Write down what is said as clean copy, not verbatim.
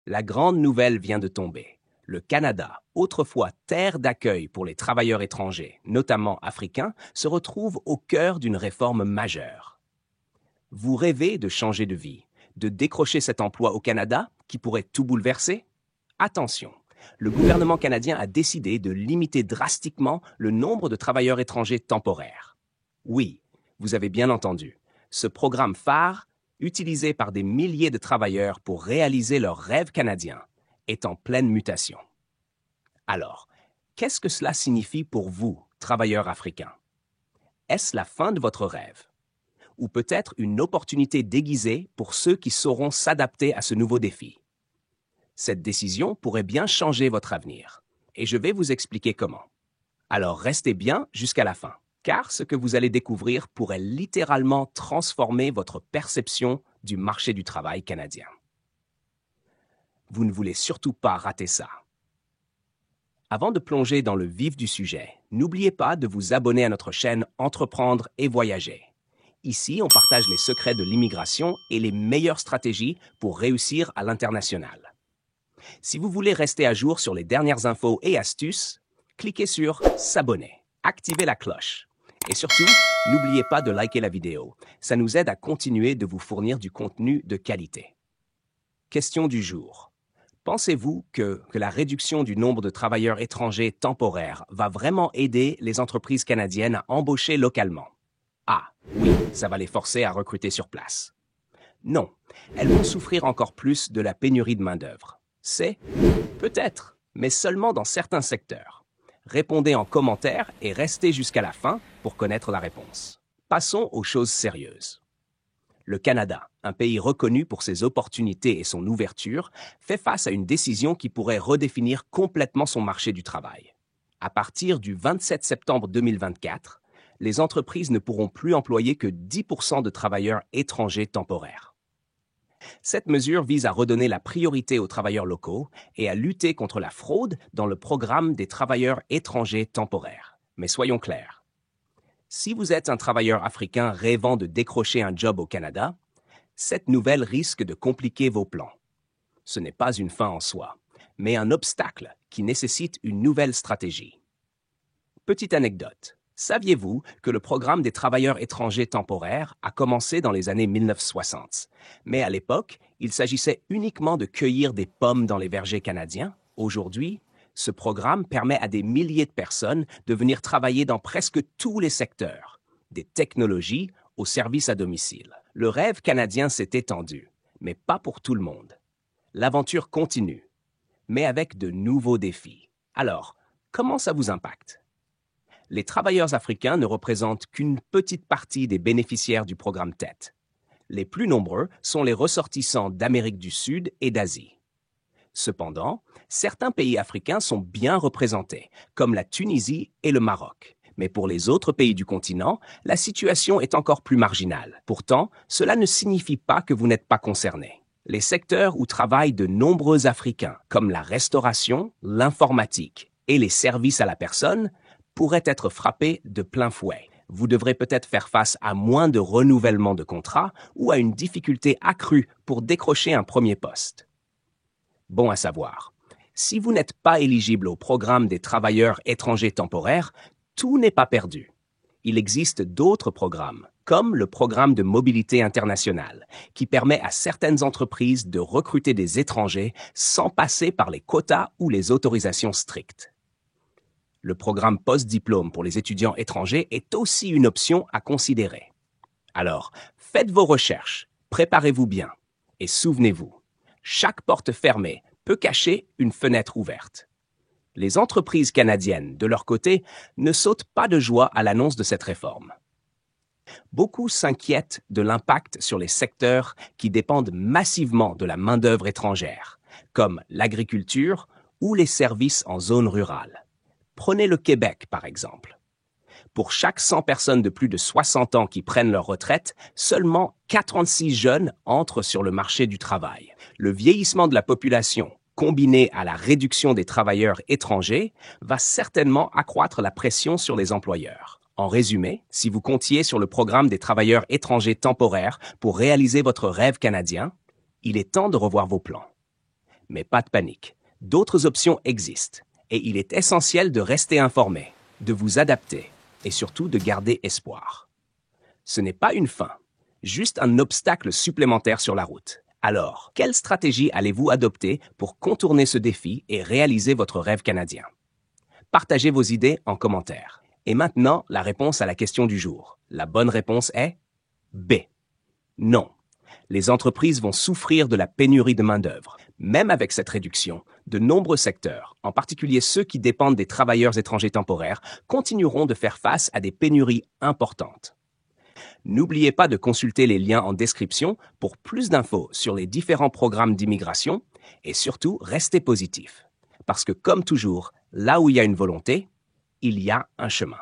La grande nouvelle vient de tomber. Le Canada, autrefois terre d'accueil pour les travailleurs étrangers, notamment africains, se retrouve au cœur d'une réforme majeure. Vous rêvez de changer de vie, de décrocher cet emploi au Canada qui pourrait tout bouleverser? Attention, le gouvernement canadien a décidé de limiter drastiquement le nombre de travailleurs étrangers temporaires. Oui, vous avez bien entendu, ce programme phare, utilisé par des milliers de travailleurs pour réaliser leurs rêves canadiens, est en pleine mutation. Alors, qu'est-ce que cela signifie pour vous, travailleurs africains? Est-ce la fin de votre rêve? Ou peut-être une opportunité déguisée pour ceux qui sauront s'adapter à ce nouveau défi? Cette décision pourrait bien changer votre avenir, et je vais vous expliquer comment. Alors restez bien jusqu'à la fin, car ce que vous allez découvrir pourrait littéralement transformer votre perception du marché du travail canadien. Vous ne voulez surtout pas rater ça. Avant de plonger dans le vif du sujet, n'oubliez pas de vous abonner à notre chaîne Entreprendre et Voyager. Ici, on partage les secrets de l'immigration et les meilleures stratégies pour réussir à l'international. Si vous voulez rester à jour sur les dernières infos et astuces, cliquez sur « S'abonner », activez la cloche. Et surtout, n'oubliez pas de liker la vidéo. Ça nous aide à continuer de vous fournir du contenu de qualité. Question du jour. Pensez-vous que la réduction du nombre de travailleurs étrangers temporaires va vraiment aider les entreprises canadiennes à embaucher localement? Ah, oui, ça va les forcer à recruter sur place. Non, elles vont souffrir encore plus de la pénurie de main-d'œuvre. C'est peut-être, mais seulement dans certains secteurs. Répondez en commentaire et restez jusqu'à la fin pour connaître la réponse. Passons aux choses sérieuses. Le Canada, un pays reconnu pour ses opportunités et son ouverture, fait face à une décision qui pourrait redéfinir complètement son marché du travail. À partir du 27 septembre 2024, les entreprises ne pourront plus employer que 10% de travailleurs étrangers temporaires. Cette mesure vise à redonner la priorité aux travailleurs locaux et à lutter contre la fraude dans le programme des travailleurs étrangers temporaires. Mais soyons clairs. Si vous êtes un travailleur africain rêvant de décrocher un job au Canada, cette nouvelle risque de compliquer vos plans. Ce n'est pas une fin en soi, mais un obstacle qui nécessite une nouvelle stratégie. Petite anecdote. Saviez-vous que le programme des travailleurs étrangers temporaires a commencé dans les années 1960? Mais à l'époque, il s'agissait uniquement de cueillir des pommes dans les vergers canadiens. Aujourd'hui, ce programme permet à des milliers de personnes de venir travailler dans presque tous les secteurs, des technologies aux services à domicile. Le rêve canadien s'est étendu, mais pas pour tout le monde. L'aventure continue, mais avec de nouveaux défis. Alors, comment ça vous impacte? Les travailleurs africains ne représentent qu'une petite partie des bénéficiaires du programme TET. Les plus nombreux sont les ressortissants d'Amérique du Sud et d'Asie. Cependant, certains pays africains sont bien représentés, comme la Tunisie et le Maroc. Mais pour les autres pays du continent, la situation est encore plus marginale. Pourtant, cela ne signifie pas que vous n'êtes pas concernés. Les secteurs où travaillent de nombreux Africains, comme la restauration, l'informatique et les services à la personne, pourraient être frappés de plein fouet. Vous devrez peut-être faire face à moins de renouvellement de contrats ou à une difficulté accrue pour décrocher un premier poste. Bon à savoir, si vous n'êtes pas éligible au programme des travailleurs étrangers temporaires, tout n'est pas perdu. Il existe d'autres programmes, comme le programme de mobilité internationale, qui permet à certaines entreprises de recruter des étrangers sans passer par les quotas ou les autorisations strictes. Le programme post-diplôme pour les étudiants étrangers est aussi une option à considérer. Alors, faites vos recherches, préparez-vous bien et souvenez-vous, chaque porte fermée peut cacher une fenêtre ouverte. Les entreprises canadiennes, de leur côté, ne sautent pas de joie à l'annonce de cette réforme. Beaucoup s'inquiètent de l'impact sur les secteurs qui dépendent massivement de la main-d'œuvre étrangère, comme l'agriculture ou les services en zone rurale. Prenez le Québec, par exemple. Pour chaque 100 personnes de plus de 60 ans qui prennent leur retraite, seulement 46 jeunes entrent sur le marché du travail. Le vieillissement de la population, combiné à la réduction des travailleurs étrangers, va certainement accroître la pression sur les employeurs. En résumé, si vous comptiez sur le programme des travailleurs étrangers temporaires pour réaliser votre rêve canadien, il est temps de revoir vos plans. Mais pas de panique. D'autres options existent et il est essentiel de rester informé, de vous adapter et surtout de garder espoir. Ce n'est pas une fin, juste un obstacle supplémentaire sur la route. Alors, quelle stratégie allez-vous adopter pour contourner ce défi et réaliser votre rêve canadien? Partagez vos idées en commentaire. Et maintenant, la réponse à la question du jour. La bonne réponse est B. Non. Les entreprises vont souffrir de la pénurie de main-d'œuvre. Même avec cette réduction, de nombreux secteurs, en particulier ceux qui dépendent des travailleurs étrangers temporaires, continueront de faire face à des pénuries importantes. N'oubliez pas de consulter les liens en description pour plus d'infos sur les différents programmes d'immigration et surtout, restez positif. Parce que comme toujours, là où il y a une volonté, il y a un chemin.